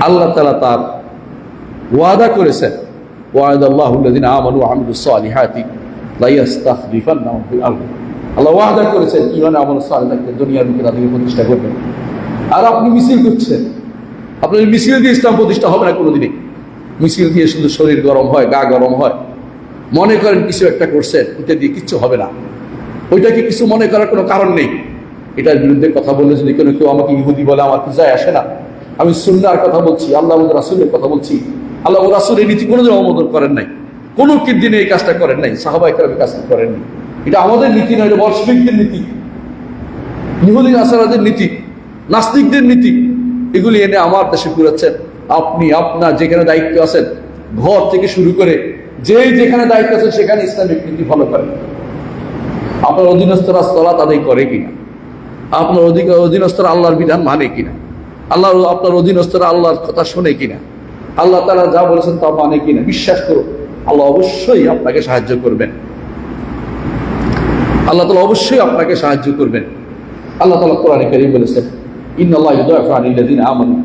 আল্লাহ তাআলা তার ওয়াদা করেছেন, ওয়াদাল্লাহুল্লাযিনা আমানু ওয়া আমিলুস সালিহাতি লা ইস্তাখলিফান্নাহুম ফিল আরদি। আল্লাহ ওয়াদা করেছেন ঈমান আমল সালিহকে দুনিয়ার বুকে তাদেরকে প্রতিষ্ঠা করবেন। আর আপনি মিছিল করছেন, আপনার মিছিল দিয়ে ইসলাম প্রতিষ্ঠা হবে না কোনোদিনই। মিছিল দিয়ে শুধু শরীর গরম হয়, গা গরম হয়, মনে করেন কিছু একটা করছেন, ওইটা দিয়ে কিচ্ছু হবে না। ওইটাকে কিছু মনে করার কোনো কারণ নেই। এটার বিরুদ্ধে কথা বললে যদি কেউ আমাকে ইহুদি বলে, আমার কি যায় আসে না। আমি সুন্নাহর কথা বলছি, আল্লাহ ও রাসূলের কথা বলছি। আল্লাহ ও রাসূল এই নীতি কোনোদিন অনুমোদন করেন নাই, কোনো দিনে এই কাজটা করেন নাই, সাহাবায়ে কেরাম কাজটা করেননি। এটা আমাদের নীতি নয়, এটা বলশবিকদের নীতি, ইহুদি নাসারাদের নীতি, নাস্তিকদের নীতি। এগুলি এনে আমার দেশে ঘুরাচ্ছেন। আপনি আপনার যেখানে দায়িত্ব আছেন, ঘর থেকে শুরু করে যেখানে দায়িত্ব আছেন, সেখানে ইসলামিক নীতি ফলো করেন। আপনার অধীনস্থরা সালাত আদায় করে কিনা, আপনার অধীনস্থরা আল্লাহর বিধান মানে কিনা, আপনার অধীনস্থরা আল্লাহর কথা শোনে কিনা, আল্লাহ তাআলা যা বলেছেন তা মানে কিনা, বিশ্বাস করুন আল্লাহ অবশ্যই আপনাকে সাহায্য করবেন। আল্লাহ তাআলা অবশ্যই আপনাকে সাহায্য করবেন। আল্লাহ তাআলা কোরআনে কারীম বলেছেন, ইন্নাল্লাহা ইউদাফিউ আনিল্লাযিনা আমানু।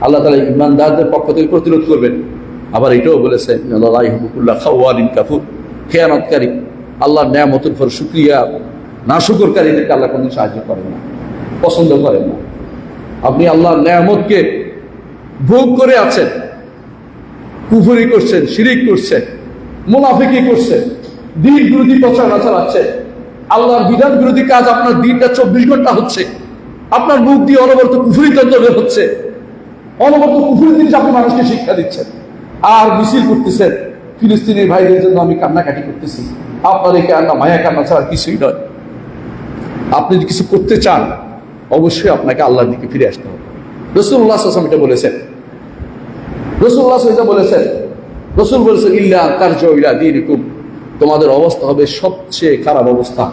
আল্লাহ তাআলা ঈমানদারদের পক্ষ থেকে প্রতিরোধ করবেন। আবার এটাও বলেছেন, ইন্নাল্লাহা লা ইউহিব্বু কুল্লা খাওয়ানিন কাফুর। খেয়ানতকারী, আল্লাহর নেয়ামতের উপর শুকরিয়া নাশুকরকারীদেরকে আল্লাহ কোনদিন সাহায্য করেন না, পছন্দ করেন না। আপনি আল্লাহর নেয়ামতকে ভোগ করে আছেন, কুফরি করছেন, শিরিক করছেন, মুনাফিকি করছেন, দ্বীন বিরোধী প্রচারণা চালাচ্ছেন, আল্লাহর বিধান বিরোধী কাজ আপনার দিনটা 24 ঘন্টা হচ্ছে, আপনার মুখ দিয়ে অনবরত কুফরি তন্ত্র বের হচ্ছে, অনবরত কুফরি জিনিস আপনি মানুষকে শিক্ষা দিচ্ছেন, আর মিছিল করতেছেন ফিলিস্তিনের ভাইদের জন্য আমি কান্নাকাটি করতেছি। আপনার এই কান্না মায়া কান্না ছাড়া কিছুই নয়। আপনি যদি কিছু করতে চান, অবশ্যই আপনাকে আল্লাহর দিকে ফিরে আসতে হবে। রাসূলুল্লাহ সাল্লাল্লাহু আলাইহি ওয়াসাল্লাম এটা বলেছেন। রাসূলুল্লাহ সাল্লাল্লাহু আলাইহি ওয়াসাল্লাম বলেছেন, রাসূল বলেছেন, ইল্লা তারজিউ ইলা দীনিকুম, তোমাদের অবস্থা হবে সবচেয়ে খারাপ অবস্থা,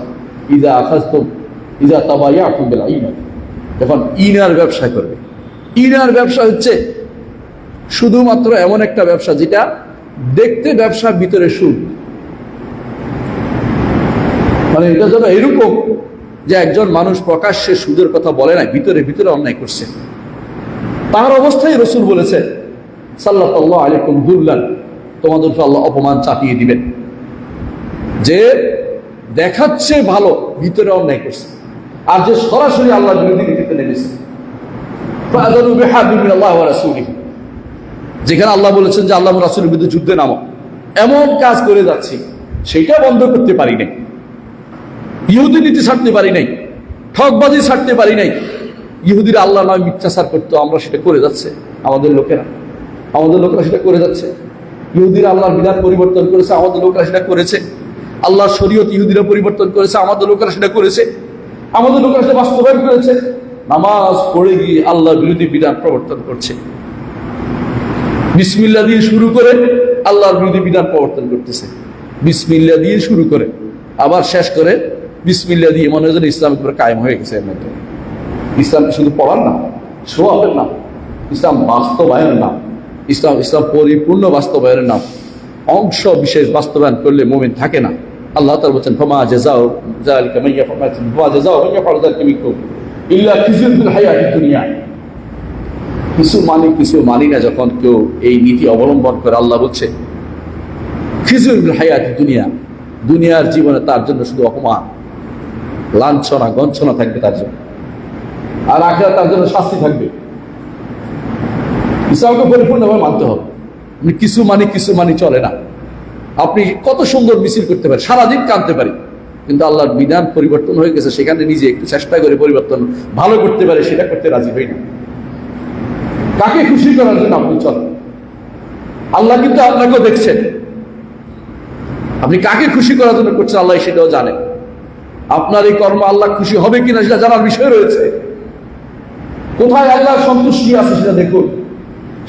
ইযা তাবায়াতুম বিল ঈনান, যখন ইনার ব্যবসা করবে। ইনার ব্যবসা হচ্ছে শুধুমাত্র এমন একটা ব্যবসা যেটা দেখতে ব্যবসা, ভিতরে সুদ। মানে এটা যেন এরকম যে একজন মানুষ প্রকাশ্যে সুদের কথা বলে না, ভিতরে ভিতরে অন্যায় করছে। তার অবস্থায় রাসূল বলেছেন, সাল্লাল্লাহু আলাইকুম দুল্লান, তোমাদের আল্লাহ অপমান চাপিয়ে দিবেন। যে দেখাচ্ছে ভালো, ভিতরে অন্যায় করছে, আর যে সরাসরি আল্লাহর বিরোধী নীতিতে নেমেছে। ফাআযানু বিহারবিন মিনাল্লাহি ওয়া রাসূলিহি, যেখানে আল্লাহ বলেছেন যে আল্লাহ রাসূলের বিরুদ্ধে যুদ্ধে নামো, এমন কাজ করে যাচ্ছি, সেটা বন্ধ করতে পারি নাই, ইহুদি নীতি ছাড়তে পারি নাই, ঠকবাজি ছাড়তে পারি নাই। ইহুদিরা আল্লাহ নয় মিথ্যাচার করতো, আমরা সেটা করে যাচ্ছে। আমাদের লোকেরা সেটা করে যাচ্ছে। ইহুদিরা আল্লাহর বিধান পরিবর্তন করেছে, আমাদের লোকেরা সেটা করেছে। আল্লাহর শরীয়ত ইহুদিরা পরিবর্তন করেছে, আমাদের লোকেরা সেটা করেছে। আমাদের লোকেরা সেটা বাস্তবায়ন করেছে। নামাজ পড়ে গিয়ে আল্লাহর বিরোধী বিধান প্রবর্তন করছে। বিসমিল্লাহ দিয়ে শুরু করে আল্লাহর বিরোধী বিধান প্রবর্তন করতেছে। বিসমিল্লাহ দিয়ে শুরু করে আবার শেষ করে বিসমিল্লাহ দিয়ে মনে হয় ইসলামের উপরে কায়েম হয়ে গেছে। এর মধ্যে ইসলাম শুধু পড়ার না, শোয়াবের নাম, ইসলাম বাস্তবায়নের নাম, ইসলাম পরিপূর্ণ বাস্তবায়নের নাম। অংশ বিশেষ বাস্তবায়ন করলে মুমিন থাকে না। আল্লাহ তাআলা বলেন, ফামা জাযাউ যালিকা মান ইয়াফআল ফামা জাযাউ মান ইয়াফআল যালিকা মিনকুম ইল্লা খিজুন ফিল হায়াতিদ দুনিয়া। কিছু মানি না যখন কেউ এই নীতি অবলম্বন করে, আল্লাহ বলছে খিজুন ফিল হায়াতিদ দুনিয়া, দুনিয়ার জীবনে তার জন্য শুধু অপমান, লাঞ্ছনা, গঞ্ছনা থাকবে তার জন্য, আর আখিরাতে তার জন্য শাস্তি থাকবে। ইসলামকে পরিপূর্ণভাবে মানতে হবে। কিছু মানি চলে না। আপনি কত সুন্দর মিছিল করতে পারেন, সারাদিন কাঁদতে পারি, কিন্তু আল্লাহর বিধান পরিবর্তন হয়ে গেছে, সেখানে নিজে একটু চেষ্টা করে পরিবর্তন ভালো করতে পারে, সেটা করতে রাজি হই না। কাকে খুশি করার জন্য আপনি চলেন? আল্লাহ কিন্তু আপনাকেও দেখছেন। আপনি কাকে খুশি করার জন্য করছেন, আল্লাহ সেটাও জানেন। আপনার এই কর্ম আল্লাহ খুশি হবে কিনা সেটা জানার বিষয় রয়েছে। কোথায় আল্লাহর সন্তুষ্টি আছে সেটা দেখুন।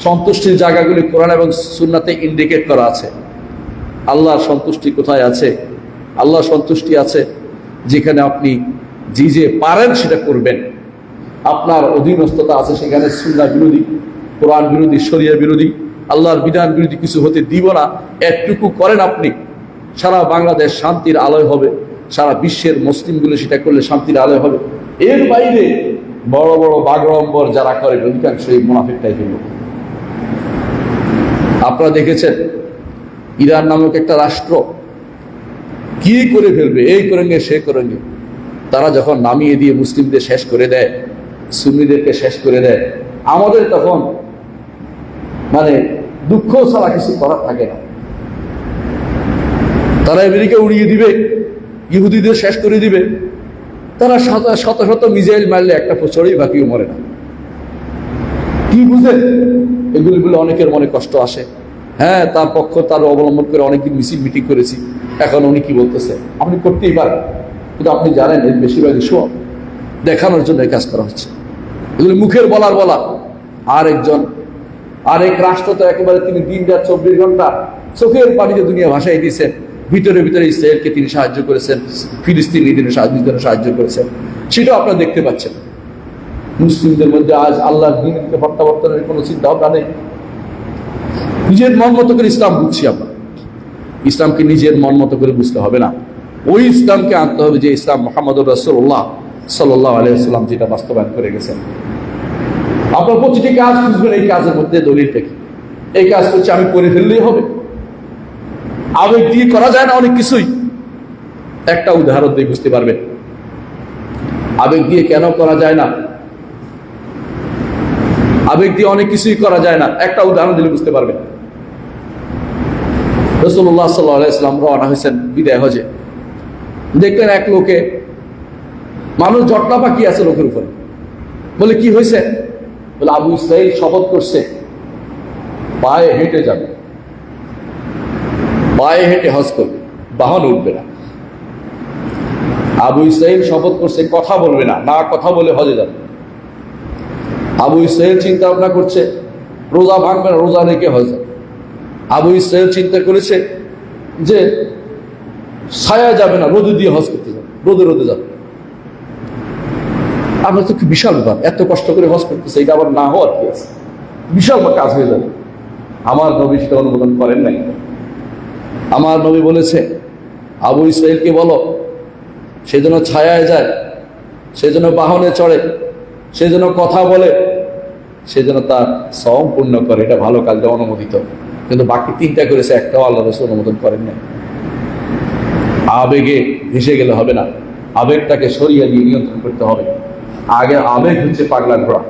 সন্তুষ্টির জায়গাগুলি কোরআন এবং সুন্নাতে ইন্ডিকেট করা আছে। আল্লাহর সন্তুষ্টি কোথায় আছে? আল্লাহর সন্তুষ্টি আছে যেখানে আপনি যে পারেন সেটা করবেন। আপনার অধীনস্থতা আছে সেখানে সুন্নাহ বিরোধী, কোরআন বিরোধী, শরিয়া বিরোধী, আল্লাহর বিধান বিরোধী কিছু হতে দিব না। এতটুকু করেন আপনি, সারা বাংলাদেশ শান্তির আলোয় হবে। সারা বিশ্বের মুসলিমগুলো সেটা করলে শান্তির আলোয় হবে। এর বাইরে বড় বড় বাগড়ম্বর যারা করে অধিকাংশ এই মুনাফিক টাইপের লোক। আপনারা দেখেছেন ইরান নামক একটা রাষ্ট্র কি করে ফেলবে, এই করেঙ্গে সে করেঙ্গে। তারা যখন নামিয়ে দিয়ে মুসলিমদের শেষ করে দেয়, সুন্নিদেরকে শেষ করে দেয়, আমাদের তখন মানে দুঃখ ছাড়া কিছু করার থাকে না। তারা আমেরিকা উড়িয়ে দিবে, ইহুদিদের শেষ করে দিবে। তারা শত শত মিসাইল মারলে একটা চড়েই বাকিও মরে না। কি বুঝে এগুলি বলে অনেকের মনে কষ্ট আসে। হ্যাঁ, তার পক্ষ তার অবলম্বন করে অনেকদিন মিছিল মিটিং করেছি। এখন উনি কি বলতেছে, আপনি করতেই পারেন, কিন্তু আপনি জানেন এর বেশিরভাগই সব দেখানোর জন্য কাজ করা হচ্ছে। এগুলি মুখের বলা। আরেক রাষ্ট্র তো একেবারে তিনি দিন রাত 24 ঘন্টা চোখের পানিতে দুনিয়া ভাসাই দিয়েছেন। ভিতরে ভিতরে ইসরায়েলকে তিনি সাহায্য করেছেন, ফিলিস্তিনিদের সাহায্য করেছেন, সেটাও আপনারা দেখতে পাচ্ছেন। মুসলিমদের মধ্যে আজ আল্লাহর দ্বীনকে প্রত্যাবর্তনের কোনো চিন্তা ভাবনা নেই। নিজের মন মতো করে ইসলাম বুঝছি আমরা। ইসলামকে নিজের মন মতো করে বুঝতে হবে না, ওই ইসলামকে আনতে হবে যে ইসলাম মুহাম্মদুর রাসূলুল্লাহ সাল্লাল্লাহু আলাইহি ওয়াসাল্লাম যেটা বাস্তবায়ন করে গেছেন। আপনার প্রতিটি কাজ খুঁজবেন এই কাজের মধ্যে দলিলটা কি। এই কাজ করছে আমি করে ফেললেই হবে, আবেগ দিয়ে করা যায় না অনেক কিছুই। একটা উদাহরণ দিয়ে বুঝতে পারবেন আবেগ দিয়ে কেন করা যায় না। আবেগ দিয়ে অনেক কিছুই করা যায় না, একটা উদাহরণ দিলে বুঝতে পারবেন। রাসূলুল্লাহ সাল্লাল্লাহু আলাইহি ওয়াসাল্লাম রওনা হয়েছেন বিদায় হজে। দেখলেন এক লোকে, মানুষ জটলা পাকি আছে লোকের উপরে। বলে কি হয়েছে? বলে আবু ইসরাইল শপথ করছে পায়ে হেঁটে যাবে, পায়ে হেঁটে হজ করবে, বাহন উঠবে না। আবু ইসরাইল শপথ করছে কথা বলবে না, না কথা বলে হজে যাবে। আবু ইসরাইল চিন্তা ভাবনা করছে রোজা ভাঙবে না, রোজা রেখে হজ যাবে। আবু ইসরাইল চিন্তা করেছে যে ছায়া যাবে না, রোদে দিয়ে হজ করতে যাবে, রোদে যাবে। আপনার তো কি বিশাল ব্যাপার, এত কষ্ট করে হজ করতেছে, এটা আবার না হওয়ার কি আছে, বিশাল কাজ হয়ে যাবে। আমার নবী সেটা অনুমোদন করেন নাই। আমার নবী বলেছে আবু ইসরাইলকে বলো সে যেন ছায়ায় যায়, সে যেন বাহনে চড়ে, সে যেন কথা বলে, সে যেন তার সওম পূর্ণ করে, এটা ভালো কাজটা অনুমোদিত। কিন্তু বাকি তিনটা করেছে, একটাও আল্লাহ রাসূল অনুমোদন করেন নাই। আবেগে ভেসে গেলে হবে না, আবেগটাকে সরিয়ে দিয়ে নিয়ন্ত্রণ করতে হবে। আগে আবেগ হচ্ছে পাগলা ঘোড়া,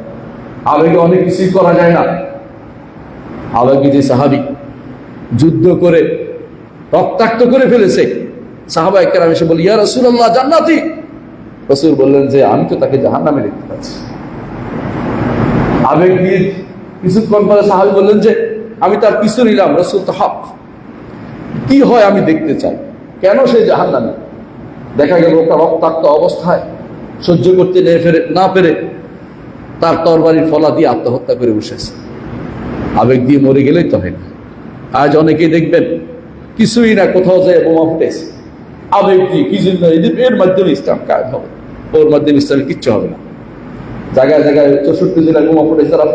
আবেগে অনেক কিছুই করা যায় না। আবেগে যে সাহাবী যুদ্ধ করে রক্তাক্ত করে ফেলেছে, সাহাবায়ে কেরাম এসে বলে ইয়া রাসূলুল্লাহ জান্নাতি। রাসূল বললেন যে আমি তো তাকে জাহান্নামে দেখতে পাচ্ছি। আবেগ দিয়ে কিছুক্ষণ পরে সাহাবী বললেন যে আমি তার পিছু নিলাম, রাসূল তো হক, কি হয় আমি দেখতে চাই, কেন সে জাহান্নামে। দেখা গেল ওটা রক্তাক্ত অবস্থায় সহ্য করতে না পেরে তার তরবারির ফলা দিয়ে আত্মহত্যা করে বসেছে। আবেগ দিয়ে মরে গেলেই তো হয় না। আজ অনেকেই দেখবেন কিছুই না, কোথাও যায় বোমা ফুটেছে, আবেগ দিয়ে কি জন্য, এর মাধ্যমে ইসলাম কায়েম হবে, ওর মাধ্যমে ইসলামের কিচ্ছু হবে না। জায়গায় জায়গায় 64 জেলায় বোমা ফুটেছে, এরা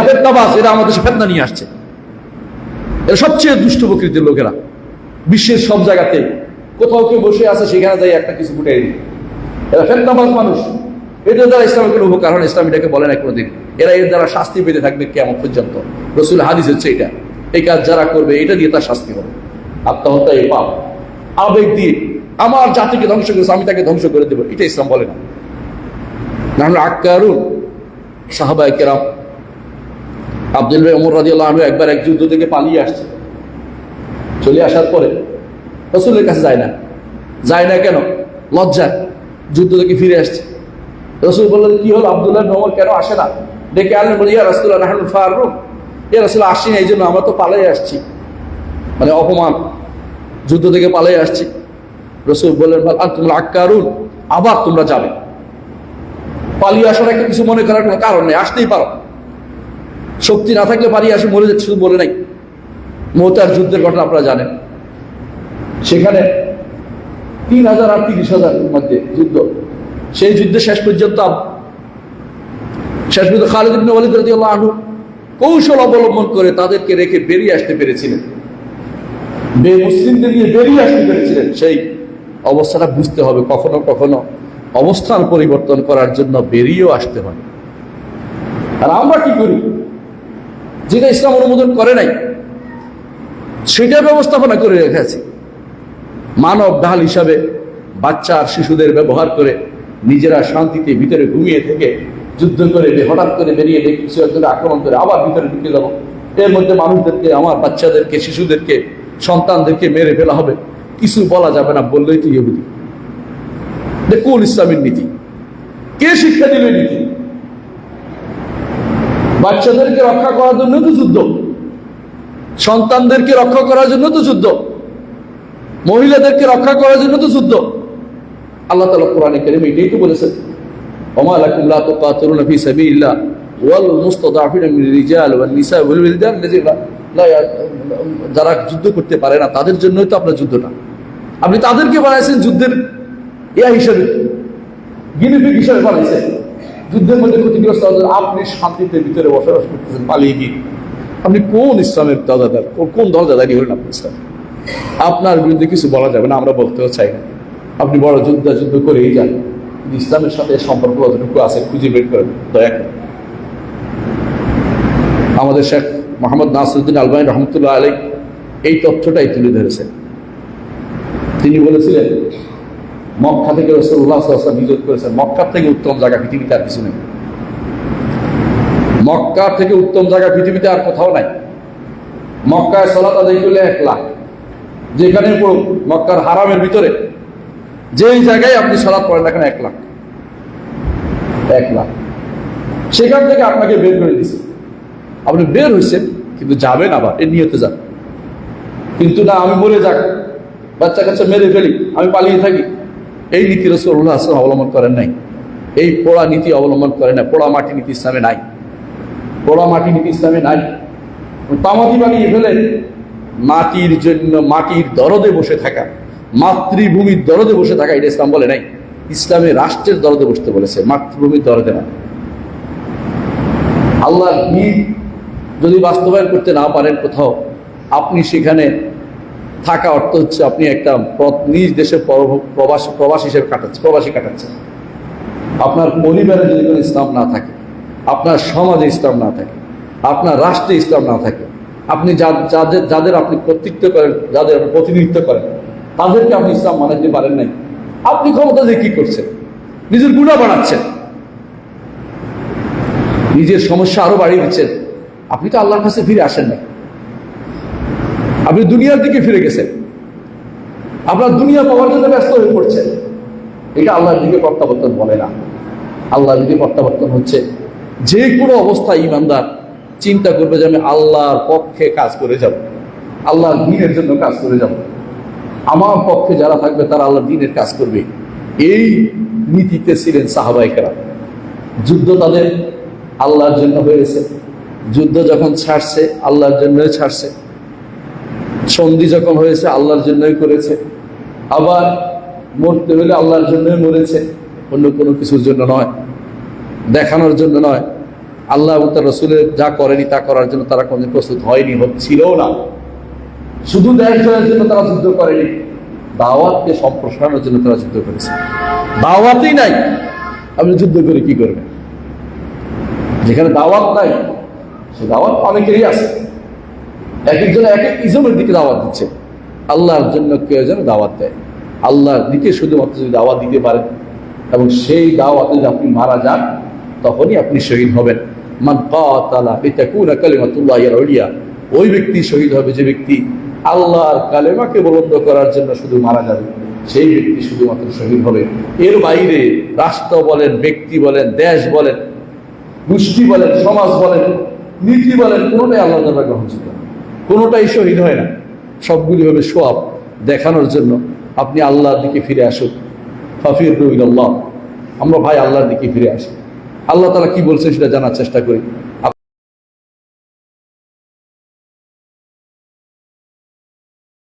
ফেতনাবাজ, এরা আমাদের ফেতনা নিয়ে আসছে। এরা সবচেয়ে দুষ্ট প্রকৃতির লোকেরা, বিশ্বের সব জায়গাতে কোথাও কেউ বসে আছে সেখানে যাই একটা কিছু ফুটাই দিই। এরা ফেতনাবাজ মানুষ, এদের দ্বারা ইসলামের কোনো উপকার হয় না, ইসলাম এটাকে বলে না কোনোদিন। এরা এর দ্বারা শাস্তি পেতে থাকবে কিয়ামত পর্যন্ত। রাসূল হাদিস হচ্ছে এটা, এই কাজ যারা করবে এটা দিয়ে তার শাস্তি হবে। আত্মহত্যা এই পাপ, আবেগ দিয়ে আমার জাতিকে ধ্বংস করেছে আমি তাকে ধ্বংস করে দেবো, এটা ইসলাম বলে না। নাহলে আক্কারুন সাহাবায়ে কেরাম, আব্দুল্লাহ ওমর রাদিয়াল্লাহু আনহু একবার এক যুদ্ধ থেকে পালিয়ে আসছে। চলে আসার পরে রাসূলের কাছে যায় না কেন? লজ্জায়, যুদ্ধ থেকে ফিরে আসছে। রাসূল বললেন কি হলো, আব্দুল্লাহ ওমর কেন আসে না? ডেকে আনলেন, বলে ইয়া রাসূলুল্লাহ নাহনুল ফারুক, ইয়া রাসূলুল্লাহ আসছি না এই জন্য, আমরা তো পালাই আসছি, মানে অপমান, যুদ্ধ থেকে পালাই আসছি। রাসূল বললেন আনতুমুল আক্কারুন, আবার তোমরা যাবে। পালিয়ে আসার একটা কিছু মনে করার কোনো কারণ নেই, আসতেই পারো। শক্তি না থাকলে পালিয়ে আসে, মরে যাচ্ছে, শুধু বলে নাই। মুতার যুদ্ধের ঘটনা আপনারা জানেন, সেখানে 3000 আর 30,000 মধ্যে যুদ্ধ। সেই যুদ্ধে শেষ পর্যন্ত খালিদ ইবনে ওয়ালিদ রাদিয়াল্লাহু আনহু কৌশল অবলম্বন করে তাদেরকে রেখে বেরিয়ে আসতে পেরেছিলেন, মুসলিমদের নিয়ে বেরিয়ে আসতে পেরেছিলেন। সেই অবস্থাটা বুঝতে হবে, কখনো কখনো অবস্থান পরিবর্তন করার জন্য বেরিয়েও আসতে হয়। আর আমরা কি করি? যেটা ইসলাম অনুমোদন করে নাই সেটা ব্যবস্থাপনা করে রেখেছে। মানব ঢাল হিসাবে বাচ্চা আর শিশুদের ব্যবহার করে নিজেরা শান্তিতে ভিতরে ঘুমিয়ে থেকে যুদ্ধ করে হঠাৎ করে বেরিয়ে কিছু একজনে আক্রমণ করে আবার ভিতরে ঢুকে যাবো, এর মধ্যে মানুষদেরকে, আমার বাচ্চাদেরকে, শিশুদেরকে, সন্তানদেরকে মেরে ফেলা হবে, কিছু বলা যাবে না, বললেই তো ইহুদি। কোন ইসলামের নীতি? কে শিক্ষা দিল নীতি? বাচ্চাদেরকে রক্ষা করার জন্য তো যুদ্ধ, সন্তানদেরকে রক্ষা করার জন্য তো যুদ্ধ, মহিলাদেরকে রক্ষা করার জন্য তো যুদ্ধ। আল্লাহ তাআলা কোরআনে কারীমে এটাই তো বলেছেন, ওমা লাকুম লা তুকাতিলুনা ফি সাবিলিল্লাহ ওয়াল মুস্তাদাফিনা মিনার রিজাল ওয়ান নিসা ওয়াল ওয়িলদান যারা যুদ্ধ করতে পারে না তাদের জন্যই তো আপনার যুদ্ধটা। আপনি তাদেরকে বানাইছেন যুদ্ধের হিসাবে, গিনিপিগ হিসাবে বানাইছেন যুদ্ধের মধ্যে ক্ষতিগ্রস্ত। আপনি শান্তিতে ভিতরে বসবাস করতেছেন পালিয়ে গিয়ে। আপনি কোন ইসলামের দাদাদার, কোন দরজাদারি হলেন আপনি ইসলাম? আপনার বিরুদ্ধে কিছু বলা যাবে না, আমরা বলতেও চাই না। আপনি বড় যুদ্ধ করেই যান, ইসলামের সাথে সম্পর্ক কতটুকু আছে খুঁজে বের করেন দয়া করে। আমাদের শেখ মোহাম্মদ নাসিরউদ্দিন আলবানী রহমতুল্লাহ আলাইহি এই তথ্যটাই তুলে ধরেছেন। তিনি বলেছিলেন মক্কা থেকে রাসূলুল্লাহ সাল্লাল্লাহু আলাইহি ওয়াসাল্লাম হিজরত করেছেন, মক্কার থেকে উত্তম জায়গা পৃথিবীতে আর কিছু নেই। মক্কার থেকে উত্তম জায়গা পৃথিবীতে আর কোথাও নাই। মক্কায় সালাত আদায় করলে 1 লাখ, যেখানে মক্কার হারামের ভিতরে যেই জায়গায় আপনি সালাত পড়েন এখানে 1 লাখ, 1 লাখ। সেখান থেকে আপনাকে বের করে দিচ্ছে, আপনি বের হয়েছেন কিন্তু যাবেন আবার এর নিয়তে যান। কিন্তু না, আমি মরে যাক, বাচ্চা কাচ্চা মেরে ফেলি, আমি পালিয়ে থাকি, এই নীতি রাসূলুল্লাহ সাল্লাল্লাহু আলাইহি ওয়াসাল্লাম অবলম্বন করেন নাই। এই পোড়া নীতি অবলম্বন করেন না। পোড়া মাটি নীতি ইসলামে নাই, পোড়া মাটি নীতি ইসলামে নাই। তামাদি বানিয়ে ফেলেন মাটির জন্য, মাটির দরদে বসে থাকা, মাতৃভূমির দরদে বসে থাকা, এটা ইসলাম বলে নাই। ইসলামে রাষ্ট্রের দরদে বসতে বলেছে, মাতৃভূমির দরদে না। আল্লাহর দ্বীন যদি বাস্তবায়ন করতে না পারেন কোথাও, আপনি সেখানে থাকা অর্থ হচ্ছে আপনি একটা নিজ দেশে প্রবাসী হিসেবে প্রবাসী কাটাচ্ছেন। আপনার পরিবারে যদি কোনো ইসলাম না থাকে, আপনার সমাজে ইসলাম না থাকে, আপনার রাষ্ট্রে ইসলাম না থাকে, আপনি যাদের আপনি কর্তৃত্ব করেন, যাদের আপনি প্রতিনিধিত্ব করেন, তাদেরকে আপনি ইসলাম মানাতে পারেন নাই, আপনি ক্ষমতা দিয়ে কি করছেন? নিজের গুনাহ বাড়াচ্ছেন, নিজের সমস্যা আরো বাড়িয়ে দিচ্ছেন। আপনি তো আল্লাহর কাছে ফিরে আসেন নাই, আপনি দুনিয়ার দিকে ফিরে গেছেন, আপনার দুনিয়া পাওয়ার জন্য ব্যস্ত হয়ে পড়ছেন। এটা আল্লাহর দিকে প্রত্যাবর্তন বলে না। আল্লাহর দিকে প্রত্যাবর্তন হচ্ছে যে কোনো অবস্থায় ইমানদার চিন্তা করবে যে আমি আল্লাহর পক্ষে কাজ করে যাব, আল্লাহর দ্বীনের জন্য কাজ করে যাব, আমার পক্ষে যারা থাকবে তারা আল্লাহর দ্বীনের কাজ করবে। এই নীতিতে ছিলেন সাহাবায়ে কেরাম। যুদ্ধ তাদের আল্লাহর জন্য হয়েছে, যুদ্ধ যখন ছাড়ছে আল্লাহর জন্যই ছাড়ছে, সন্ধি যখন হয়েছে আল্লাহর জন্যই করেছে, আবার মরতে হলে আল্লাহর জন্যই মরেছে, অন্য কোনো কিছুর জন্য নয়, দেখানোর জন্য নয়। আল্লাহ এবং তার রাসূলের যা করেনি তা করার জন্য তারা কোনদিন প্রস্তুত হয়নি, হচ্ছিলও না। শুধু দেশ জয়ের জন্য তারা যুদ্ধ করেনি, দাওয়াতকে সম্প্রসারণের জন্য তারা যুদ্ধ করেছে। দাওয়াতই নাই, আপনি যুদ্ধ করে কি করবেন? যেখানে দাওয়াত নাই, সে দাওয়াত অনেকেরই আছে, এক একজন এক এক ইজমের দিকে দাওয়াত দিচ্ছে। আল্লাহর জন্য কেউ যেন দাওয়াত দেয়, আল্লাহর দিকে শুধুমাত্র যদি দাওয়াত দিতে পারেন এবং সেই দাওয়াতে যদি আপনি মারা যান, তখনই আপনি শহীদ হবেন। মান কাতালা লিতাকুনা কালিমাতুল্লাহি আল-উলিয়া, ওই ব্যক্তি শহীদ হবে যে ব্যক্তি আল্লাহর কালেমাকে বুলন্দ করার জন্য শুধু মারা যাবে, সেই ব্যক্তি শুধুমাত্র শহীদ হবে। এর বাইরে রাষ্ট্র বলেন, ব্যক্তি বলেন, দেশ বলেন, গোষ্ঠী বলেন, সমাজ বলেন, নীতি বলেন, কোনোটাই আল্লাহর দ্বারা গ্রহণযোগ্য, কোনোটাই শহীদ হয় না। সবগুলি হবে সোয়াব, দেখানোর জন্য। আপনি আল্লাহর দিকে ফিরে আসুন, ফাফিরু ইলাল্লাহ। আমরা ভাই আল্লাহর দিকে ফিরে আসি। আল্লাহ তাআলা কি বলছে সেটা জানার চেষ্টা করি।